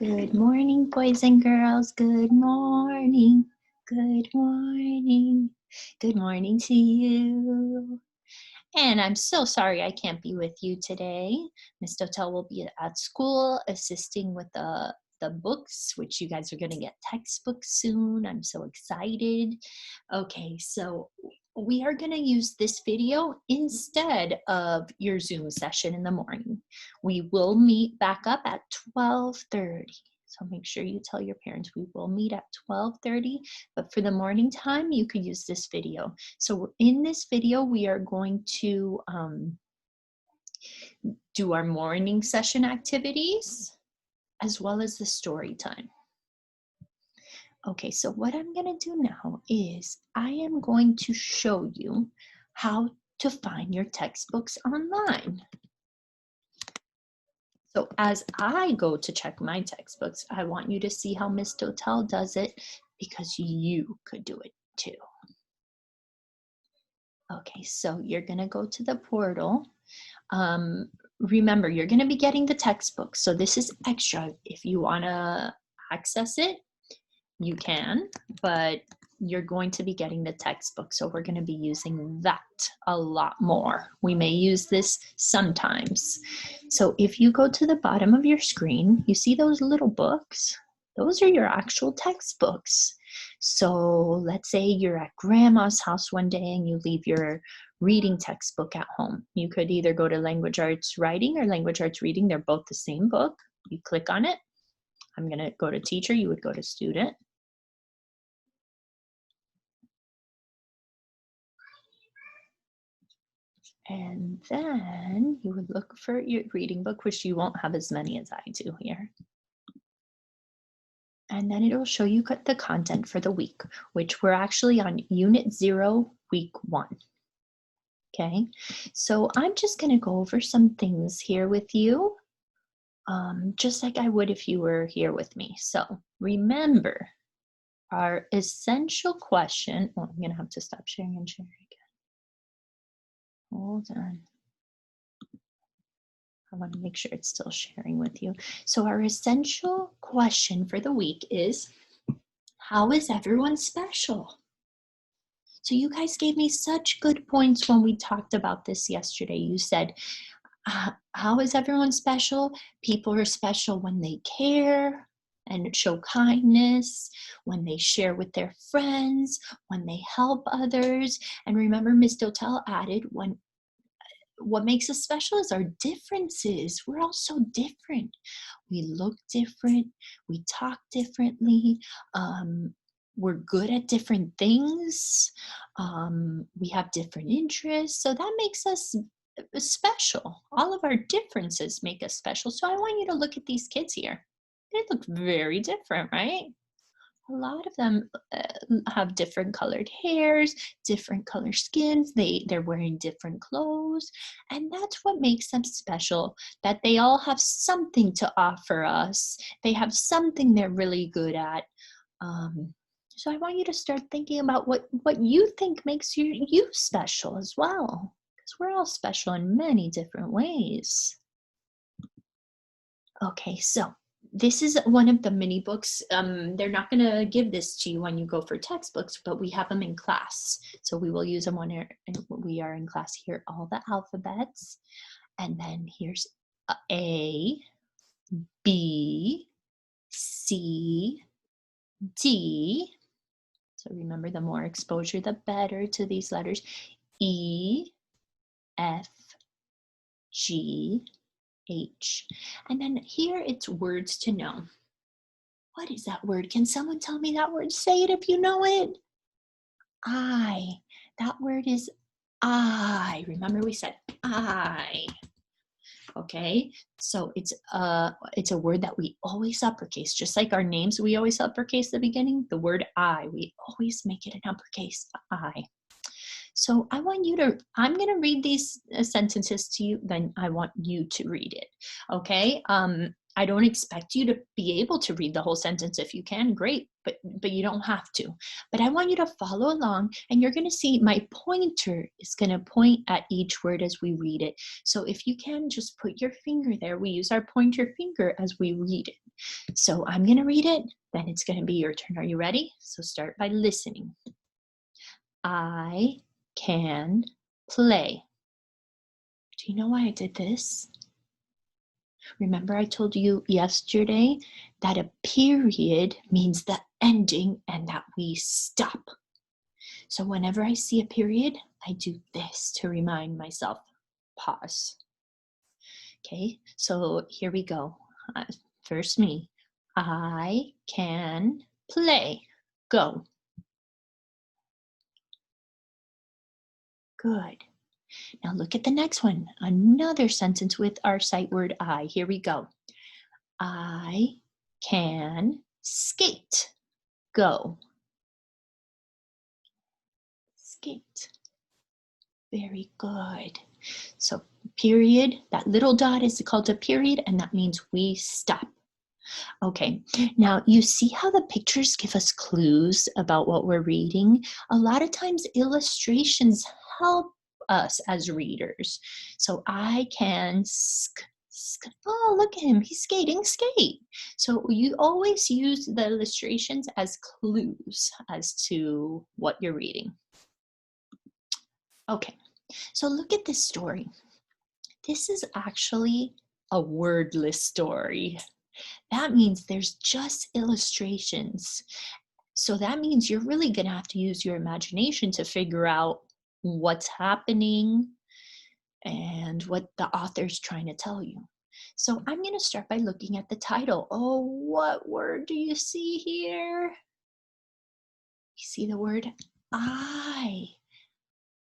Good morning, boys and girls. Good morning. Good morning. Good morning to you. And I'm so sorry I can't be with you today. Miss Dotel will be at school assisting with the books, which you guys are going to get textbooks soon. I'm so excited. Okay, so we are going to use this video instead of your Zoom session in the morning. We will meet back up at 12:30. So make sure you tell your parents we will meet at 12:30, but for the morning time, you could use this video. So in this video, we are going to do our morning session activities as well as the story time. Okay, so what I'm going to do now is I am going to show you how to find your textbooks online. So as I go to check my textbooks, I want you to see how Miss Dotel does it because you could do it too. Okay, so you're going to go to the portal. Remember, you're going to be getting the textbook. So this is extra. If you want to access it, you can, but you're going to be getting the textbook. So we're going to be using that a lot more. We may use this sometimes. So if you go to the bottom of your screen, you see those little books? Those are your actual textbooks. So let's say you're at grandma's house one day and you leave your reading textbook at home. You could either go to language arts writing or language arts reading. They're both the same book. You click on it. I'm going to go to teacher. You would go to student. And then you would look for your reading book, which you won't have as many as I do here. And then it'll show you the content for the week, which we're actually on Unit 0, Week 1. Okay, so I'm just going to go over some things here with you, just like I would if you were here with me. So remember, our essential question, oh, I'm going to have to stop sharing and sharing again. Hold on. I want to make sure it's still sharing with you. So our essential question for the week is, how is everyone special? So you guys gave me such good points when we talked about this yesterday. You said, how is everyone special? People are special when they care and show kindness, when they share with their friends, when they help others. And remember, Miss Dotel added, what makes us special is our differences. We're all so different. We look different. We talk differently. We're good at different things. We have different interests. So that makes us special. All of our differences make us special. So I want you to look at these kids here. They look very different, right? A lot of them have different colored hairs, different color skins. They're wearing different clothes. And that's what makes them special, that they all have something to offer us. They have something they're really good at. So I want you to start thinking about what you think makes you special as well. Because we're all special in many different ways. Okay, so this is one of the mini books. They're not going to give this to you when you go for textbooks, but we have them in class. So we will use them when we are in class here, all the alphabets. And then here's A, B, C, D. So remember, the more exposure, the better to these letters. E, F, G, H. And then here it's words to know. What is that word? Can someone tell me that word? Say it if you know it. I. That word is I. Remember we said I. Okay, so it's a word that we always uppercase, just like our names we always uppercase the beginning. The word I, we always make it an uppercase, I. So I'm going to read these sentences to you, then I want you to read it, okay? I don't expect you to be able to read the whole sentence. If you can, great, but you don't have to. But I want you to follow along, and you're going to see my pointer is going to point at each word as we read it. So if you can, just put your finger there. We use our pointer finger as we read it. So I'm going to read it, then it's going to be your turn. Are you ready? So start by listening. I can play. Do you know why I did this? Remember I told you yesterday that a period means the ending and that we stop. So whenever I see a period, I do this to remind myself, pause. Okay, so here we go. First me. I can play. Go. Good. Now look at the next one. Another sentence with our sight word I. Here we go. I can skate. Go. Skate. Very good. So period, that little dot is called a period, and that means we stop. Okay, now you see how the pictures give us clues about what we're reading? A lot of times illustrations help us as readers. So I can oh, look at him, he's skating, skate. So you always use the illustrations as clues as to what you're reading. Okay, so look at this story. This is actually a wordless story. That means there's just illustrations. So that means you're really going to have to use your imagination to figure out what's happening and what the author's trying to tell you. So I'm going to start by looking at the title. Oh, what word do you see here? You see the word I.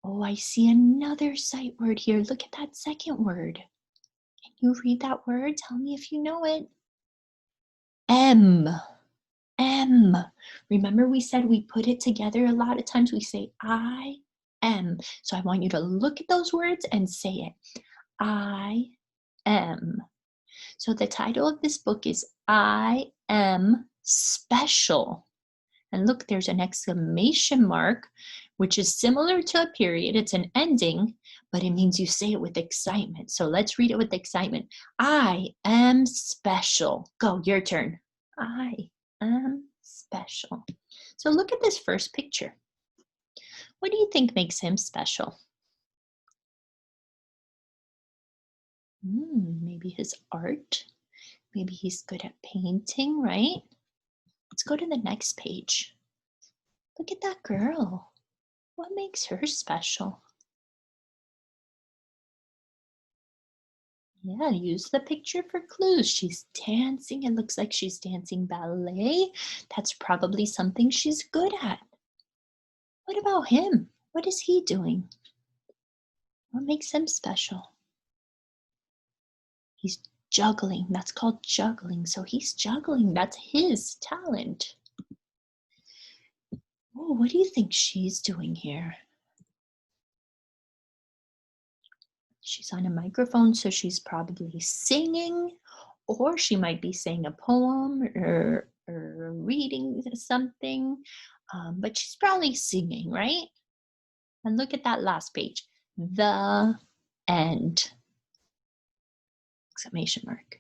Oh, I see another sight word here. Look at that second word. Can you read that word? Tell me if you know it. M. M. Remember we said we put it together a lot of times. We say I am. So I want you to look at those words and say it. I am. So the title of this book is I Am Special. And look, there's an exclamation mark, which is similar to a period. It's an ending, but it means you say it with excitement. So let's read it with excitement. I am special. Go, your turn. I am special. So look at this first picture. What do you think makes him special? Maybe his art. Maybe he's good at painting, right? Let's go to the next page. Look at that girl. What makes her special? Yeah, use the picture for clues. She's dancing. It looks like she's dancing ballet. That's probably something she's good at. What about him? What is he doing? What makes him special? He's juggling. That's called juggling. So he's juggling. That's his talent. Oh, what do you think she's doing here? She's on a microphone, so she's probably singing, or she might be saying a poem or reading something, but she's probably singing, right? And look at that last page. The end. Exclamation mark.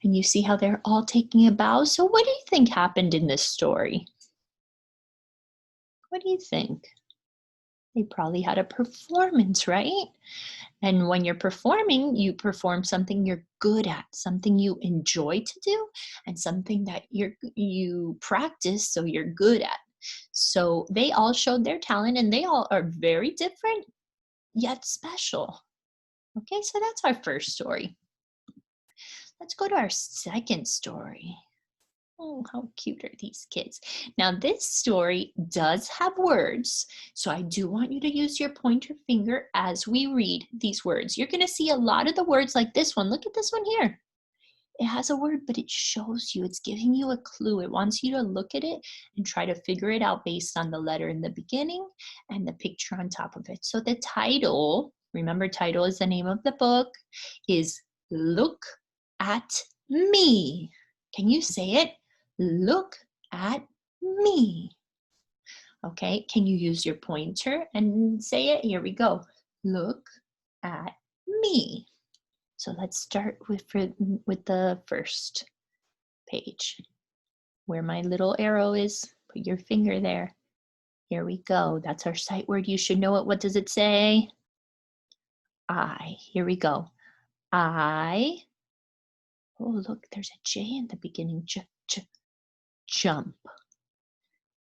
And you see how they're all taking a bow. So what do you think happened in this story? What do you think? They probably had a performance, right? And when you're performing, you perform something you're good at, something you enjoy to do, and something that you practice so you're good at. So they all showed their talent, and they all are very different, yet special. Okay, so that's our first story. Let's go to our second story. Oh, how cute are these kids? Now, this story does have words, so I do want you to use your pointer finger as we read these words. You're going to see a lot of the words like this one. Look at this one here. It has a word, but it shows you. It's giving you a clue. It wants you to look at it and try to figure it out based on the letter in the beginning and the picture on top of it. So the title, remember title is the name of the book, is Look at Me. Can you say it? Look at me. Okay, can you use your pointer and say it? Here we go. Look at me. So let's start with the first page. Where my little arrow is, put your finger there. Here we go. That's our sight word. You should know it. What does it say? I. Here we go. I. Oh, look, there's a J in the beginning. Jump.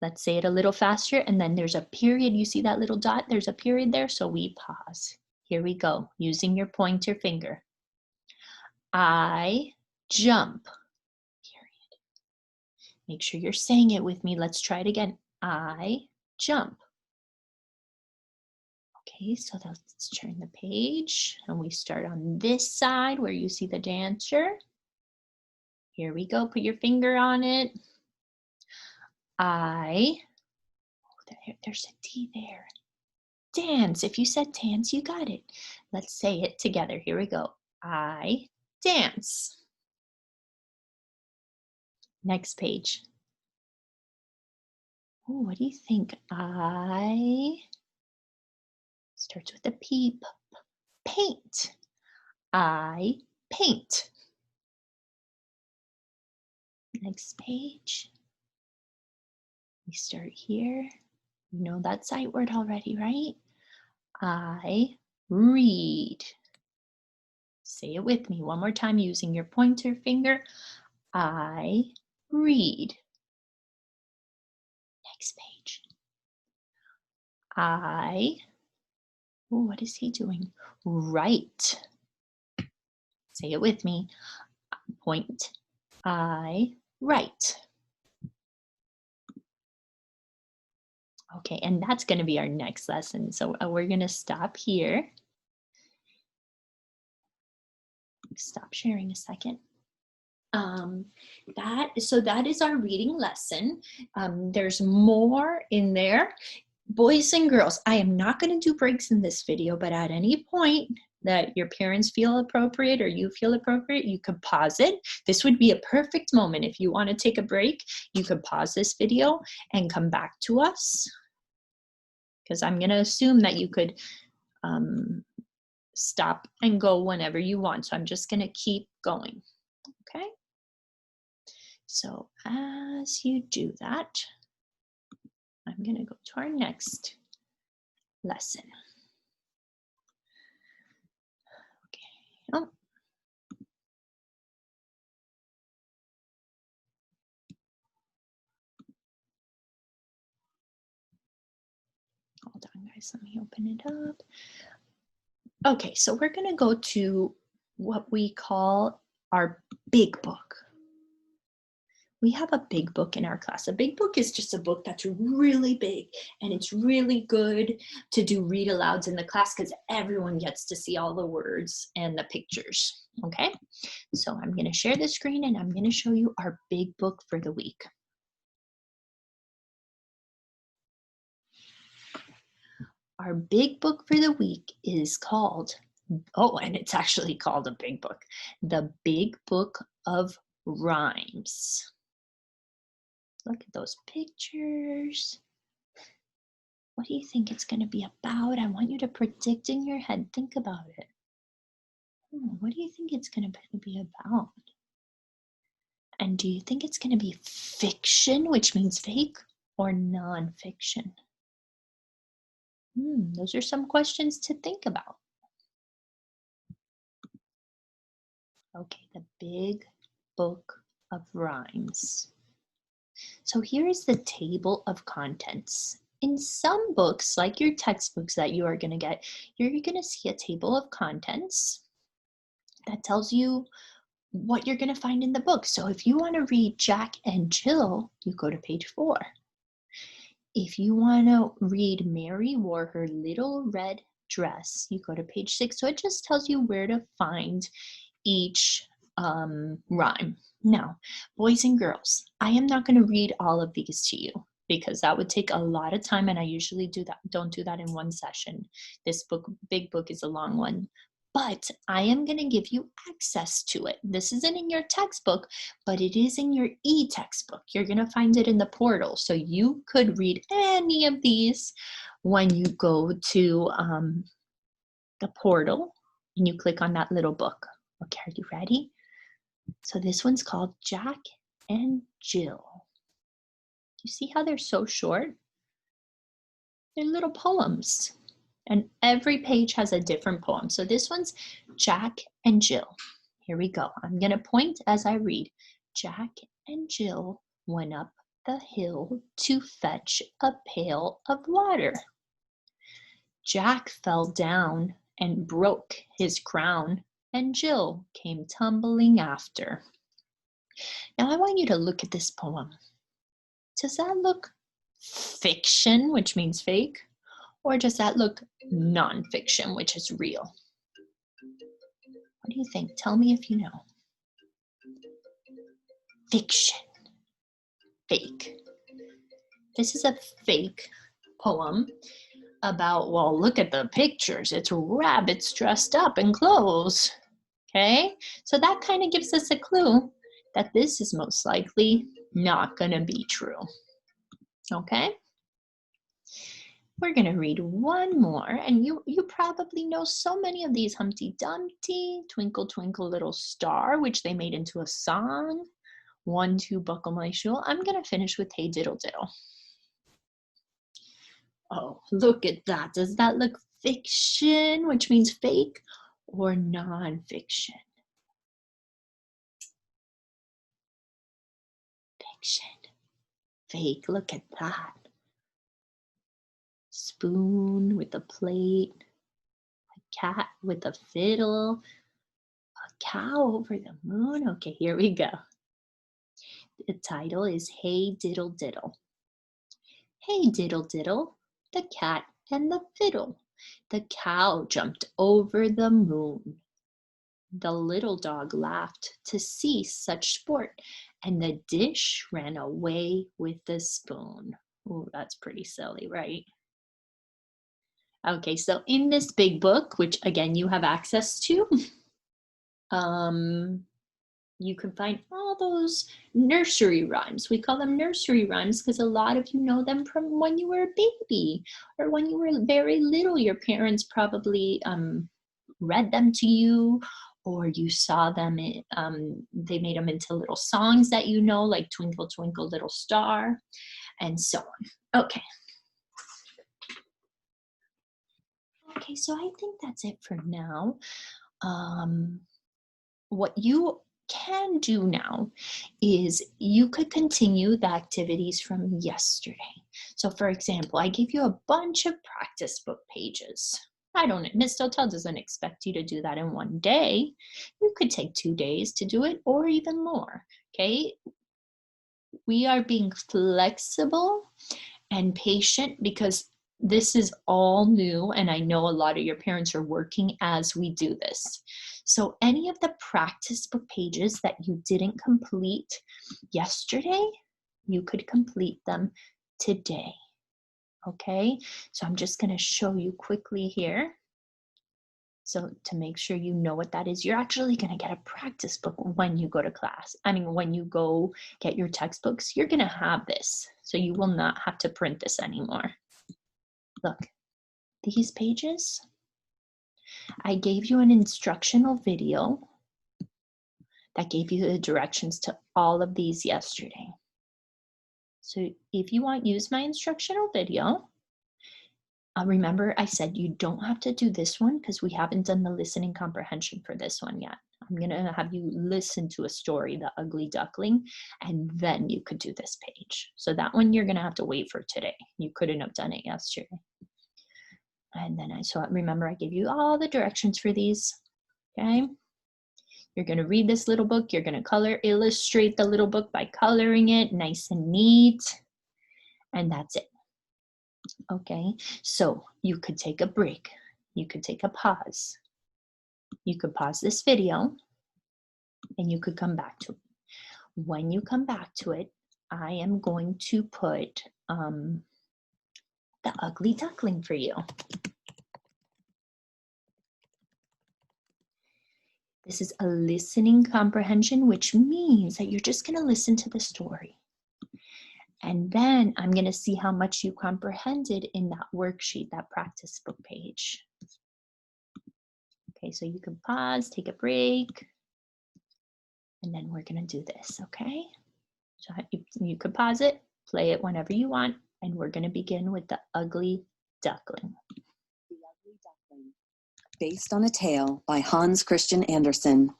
Let's say it a little faster, and then there's a period. You see that little dot? There's a period there, so we pause. Here we go, using your pointer finger. I jump. Period. Make sure you're saying it with me. Let's try it again. I jump. Okay, so let's turn the page, and we start on this side where you see the dancer. Here we go. Put your finger on it. There's a T there. Dance. If you said dance, you got it. Let's say it together. Here we go. I dance. Next page. Oh, what do you think? I starts with a P. Paint. I paint. Next page. We start here. You know that sight word already, right? I read. Say it with me one more time using your pointer finger. I read. Next page. What is he doing? Write. Say it with me. Point. I write. Okay, and that's going to be our next lesson. So we're going to stop here. Stop sharing a second. That is our reading lesson. There's more in there. Boys and girls, I am not going to do breaks in this video, but at any point that your parents feel appropriate or you feel appropriate, you could pause it. This would be a perfect moment. If you want to take a break, you could pause this video and come back to us, because I'm going to assume that you could stop and go whenever you want. So I'm just going to keep going. Okay? So as you do that, I'm going to go to our next lesson. Okay. Oh. Hold on, guys. Let me open it up. Okay, so we're going to go to what we call our big book. We have a big book in our class. A big book is just a book that's really big, and it's really good to do read alouds in the class because everyone gets to see all the words and the pictures, okay? So I'm going to share the screen and I'm going to show you our big book for the week. Our big book for the week is called, and it's actually called a big book, The Big Book of Rhymes. Look at those pictures. What do you think it's going to be about? I want you to predict in your head. Think about it. What do you think it's going to be about? And do you think it's going to be fiction, which means fake, or nonfiction? Those are some questions to think about. Okay, The Big Book of Rhymes. So here is the table of contents. In some books, like your textbooks that you are going to get, you're going to see a table of contents that tells you what you're going to find in the book. So if you want to read Jack and Jill, you go to page 4. If you want to read Mary wore her little red dress, you go to page 6. So it just tells you where to find each rhyme. Now, boys and girls, I am not going to read all of these to you because that would take a lot of time, and I usually don't do that in one session. This big book is a long one, but I am going to give you access to it. This isn't in your textbook, but it is in your e-textbook. You're going to find it in the portal, so you could read any of these when you go to the portal and you click on that little book. Okay, are you ready? So this one's called Jack and Jill. You see how they're so short? They're little poems. And every page has a different poem. So this one's Jack and Jill. Here we go. I'm going to point as I read. Jack and Jill went up the hill to fetch a pail of water. Jack fell down and broke his crown, and Jill came tumbling after. Now I want you to look at this poem. Does that look fiction, which means fake? Or does that look nonfiction, which is real? What do you think? Tell me if you know. Fiction. Fake. This is a fake poem about, well, look at the pictures. It's rabbits dressed up in clothes. Okay? So that kind of gives us a clue that this is most likely not going to be true. Okay? We're going to read one more, and you probably know so many of these. Humpty Dumpty, Twinkle Twinkle Little Star, which they made into a song. 1, 2, Buckle My Shoe. I'm going to finish with Hey Diddle Diddle. Oh, look at that. Does that look fiction, which means fake, or nonfiction? Fiction. Fake. Look at that. Spoon with a plate, a cat with a fiddle, a cow over the moon. Okay, here we go. The title is Hey Diddle Diddle. Hey diddle diddle, the cat and the fiddle. The cow jumped over the moon. The little dog laughed to see such sport, and the dish ran away with the spoon. Oh, that's pretty silly, right? Okay, so in this big book, which again you have access to, you can find all those nursery rhymes. We call them nursery rhymes because a lot of you know them from when you were a baby or when you were very little. Your parents probably read them to you, or you saw them, they made them into little songs that you know, like Twinkle Twinkle Little Star, and so on. Okay. Okay, so I think that's it for now. What you can do now is you could continue the activities from yesterday. So for example, I gave you a bunch of practice book pages. I don't, Miss Dotel doesn't expect you to do that in one day. You could take 2 days to do it or even more, okay? We are being flexible and patient because this is all new, and I know a lot of your parents are working as we do this. So any of the practice book pages that you didn't complete yesterday, you could complete them today. Okay, so I'm just going to show you quickly here. So to make sure you know what that is, you're actually going to get a practice book when you go to class. I mean, when you go get your textbooks, you're going to have this. So you will not have to print this anymore. Look, these pages, I gave you an instructional video that gave you the directions to all of these yesterday. So if you want, use my instructional video. Remember, I said you don't have to do this one because we haven't done the listening comprehension for this one yet. I'm going to have you listen to a story, The Ugly Duckling, and then you could do this page. So that one you're going to have to wait for today. You couldn't have done it yesterday. And then remember I gave you all the directions for these, okay? You're going to read this little book. You're going to illustrate the little book by coloring it nice and neat. And that's it. Okay, so you could take a break. You could take a pause. You could pause this video and you could come back to it. When you come back to it, I am going to put The Ugly Duckling for you. This is a listening comprehension, which means that you're just going to listen to the story. And then I'm going to see how much you comprehended in that worksheet, that practice book page. Okay, so you can pause, take a break, and then we're going to do this, okay? So you could pause it, play it whenever you want, and we're going to begin with the ugly duckling. The Ugly Duckling, based on a tale by Hans Christian Andersen.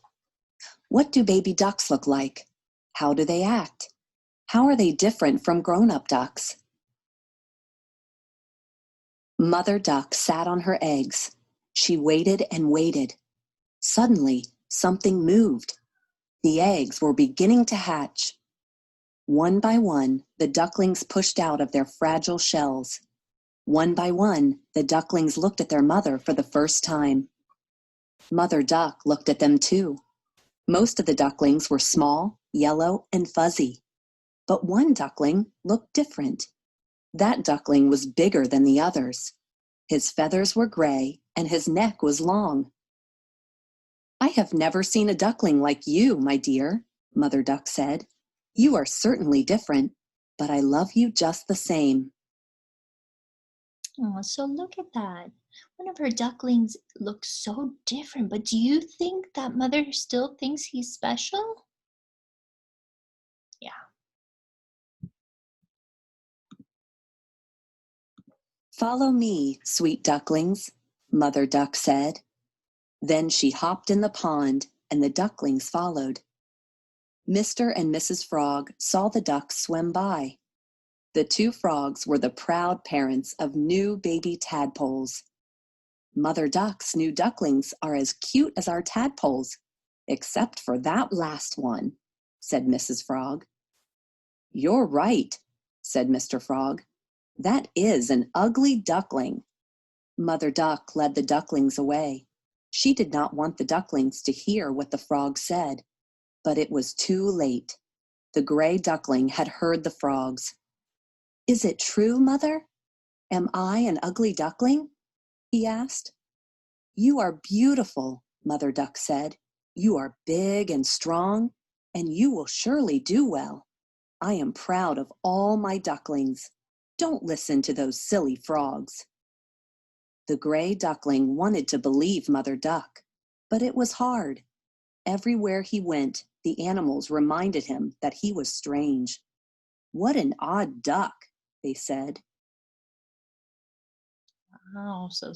What do baby ducks look like? How do they act? How are they different from grown-up ducks? Mother duck sat on her eggs. She waited and waited. Suddenly, something moved. The eggs were beginning to hatch. One by one, the ducklings pushed out of their fragile shells. One by one, the ducklings looked at their mother for the first time. Mother duck looked at them too. Most of the ducklings were small, yellow, and fuzzy. But one duckling looked different. That duckling was bigger than the others. His feathers were gray, and his neck was long. "I have never seen a duckling like you, my dear," Mother Duck said. "You are certainly different, but I love you just the same." Oh, so look at that. One of her ducklings looks so different, but do you think that mother still thinks he's special? Yeah. "Follow me, sweet ducklings," Mother Duck said. Then she hopped in the pond, and the ducklings followed. Mr. and Mrs. Frog saw the ducks swim by. The two frogs were the proud parents of new baby tadpoles. "Mother Duck's new ducklings are as cute as our tadpoles, except for that last one," said Mrs. Frog. "You're right," said Mr. Frog. "That is an ugly duckling." Mother Duck led the ducklings away. She did not want the ducklings to hear what the frog said, but it was too late. The gray duckling had heard the frogs. "Is it true, Mother? Am I an ugly duckling?" he asked. "You are beautiful," Mother Duck said. "You are big and strong, and you will surely do well. I am proud of all my ducklings. Don't listen to those silly frogs." The gray duckling wanted to believe Mother Duck, but it was hard. Everywhere he went, the animals reminded him that he was strange. "What an odd duck," they said. Wow. So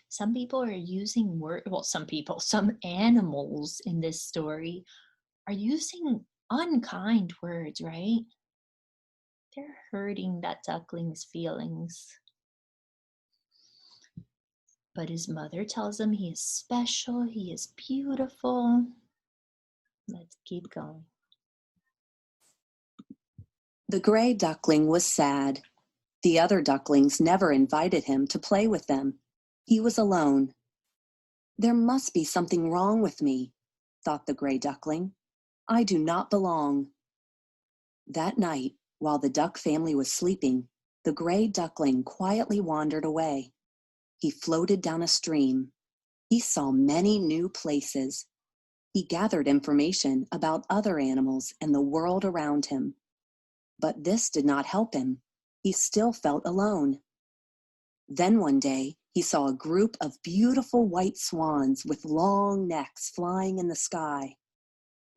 some people are using some animals in this story are using unkind words, right? They're hurting that duckling's feelings. But his mother tells him he is special, he is beautiful. Let's keep going. The gray duckling was sad. The other ducklings never invited him to play with them. He was alone. "There must be something wrong with me," thought the gray duckling. "I do not belong." That night, while the duck family was sleeping, the gray duckling quietly wandered away. He floated down a stream. He saw many new places. He gathered information about other animals and the world around him. But this did not help him. He still felt alone. Then one day, he saw a group of beautiful white swans with long necks flying in the sky.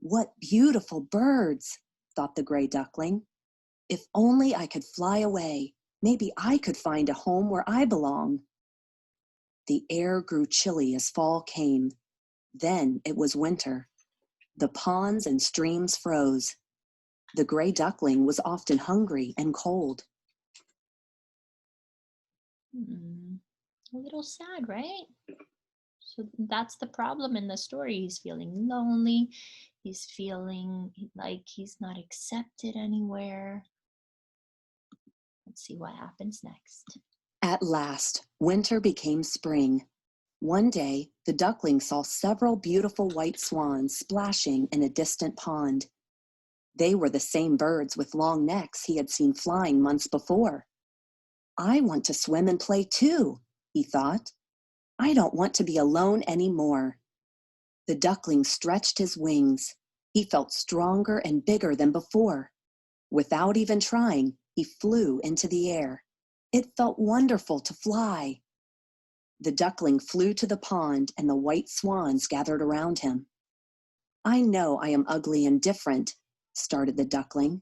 "What beautiful birds," thought the gray duckling. "If only I could fly away, maybe I could find a home where I belong." The air grew chilly as fall came. Then it was winter. The ponds and streams froze. The gray duckling was often hungry and cold. A little sad, right? So that's the problem in the story. He's feeling lonely. He's feeling like he's not accepted anywhere. Let's see what happens next. At last, winter became spring. One day, the duckling saw several beautiful white swans splashing in a distant pond. They were the same birds with long necks he had seen flying months before. "I want to swim and play too," he thought. "I don't want to be alone anymore." The duckling stretched his wings. He felt stronger and bigger than before. Without even trying, he flew into the air. It felt wonderful to fly. The duckling flew to the pond, and the white swans gathered around him. "I know I am ugly and different," started the duckling.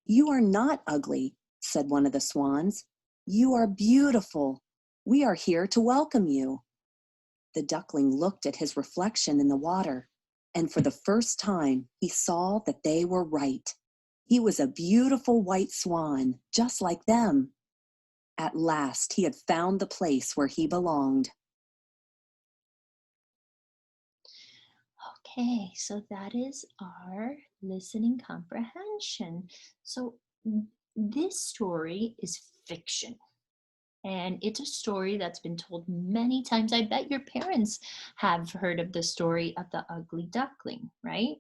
"You are not ugly," said one of the swans. "You are beautiful. We are here to welcome you." The duckling looked at his reflection in the water, and for the first time he saw that they were right. He was a beautiful white swan, just like them. At last he had found the place where he belonged. Okay, so that is our listening comprehension. So this story is fiction. And it's a story that's been told many times. I bet your parents have heard of the story of the ugly duckling, right?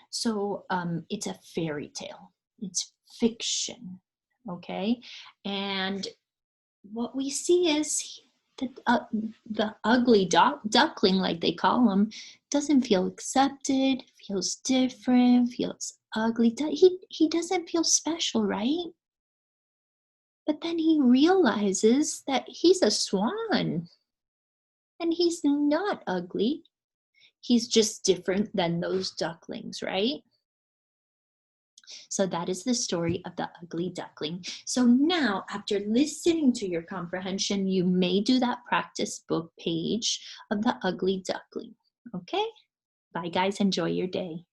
So it's a fairy tale, it's fiction, okay? And what we see is the ugly duckling, like they call him, doesn't feel accepted, feels different, feels ugly. He doesn't feel special, right? But then he realizes that he's a swan and he's not ugly. He's just different than those ducklings, right? So that is the story of the ugly duckling. So now, after listening to your comprehension, you may do that practice book page of the ugly duckling. Okay? Bye, guys. Enjoy your day.